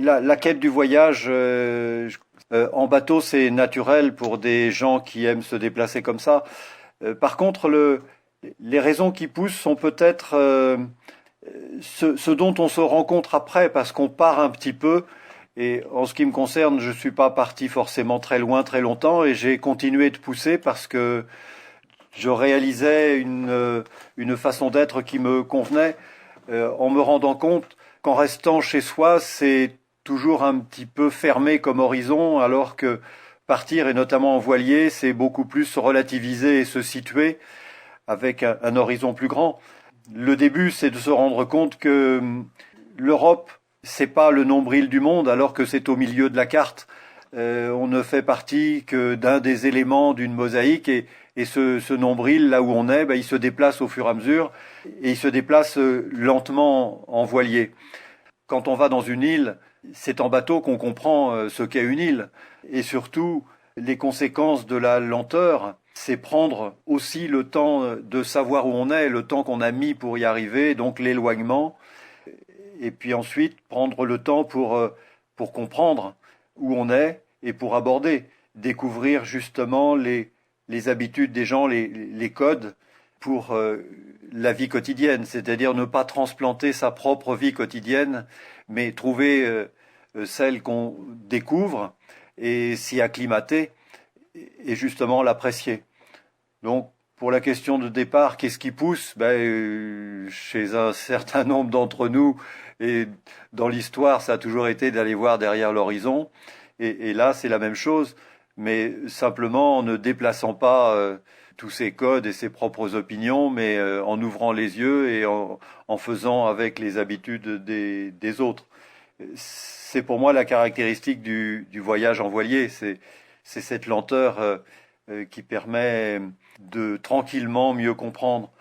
la quête du voyage en bateau, c'est naturel pour des gens qui aiment se déplacer comme ça. Par contre, les raisons qui poussent sont peut-être ce dont on se rencontre après, parce qu'on part un petit peu. Et en ce qui me concerne, je suis pas parti forcément très loin, très longtemps, et j'ai continué de pousser parce que je réalisais une façon d'être qui me convenait, en me rendant compte qu'en restant chez soi, c'est toujours un petit peu fermé comme horizon, alors que partir, et notamment en voilier, c'est beaucoup plus se relativiser et se situer avec un horizon plus grand. Le début, c'est de se rendre compte que l'Europe, c'est pas le nombril du monde, alors que c'est au milieu de la carte. On ne fait partie que d'un des éléments d'une mosaïque, et ce nombril, là où on est, ben, il se déplace au fur et à mesure, et il se déplace lentement en voilier. Quand on va dans une île, c'est en bateau qu'on comprend ce qu'est une île. Et surtout, les conséquences de la lenteur, c'est prendre aussi le temps de savoir où on est, le temps qu'on a mis pour y arriver, donc l'éloignement, et puis ensuite prendre le temps pour comprendre où on est et pour aborder, découvrir justement les habitudes des gens, les codes pour la vie quotidienne, c'est-à-dire ne pas transplanter sa propre vie quotidienne, mais trouver celle qu'on découvre et s'y acclimater et justement l'apprécier. Donc, pour la question de départ, qu'est-ce qui pousse? Chez un certain nombre d'entre nous, et dans l'histoire, ça a toujours été d'aller voir derrière l'horizon. Et là, c'est la même chose, mais simplement en ne déplaçant pas tous ses codes et ses propres opinions, mais en ouvrant les yeux et en faisant avec les habitudes des autres. C'est pour moi la caractéristique du voyage en voilier, c'est cette lenteur qui permet de tranquillement mieux comprendre.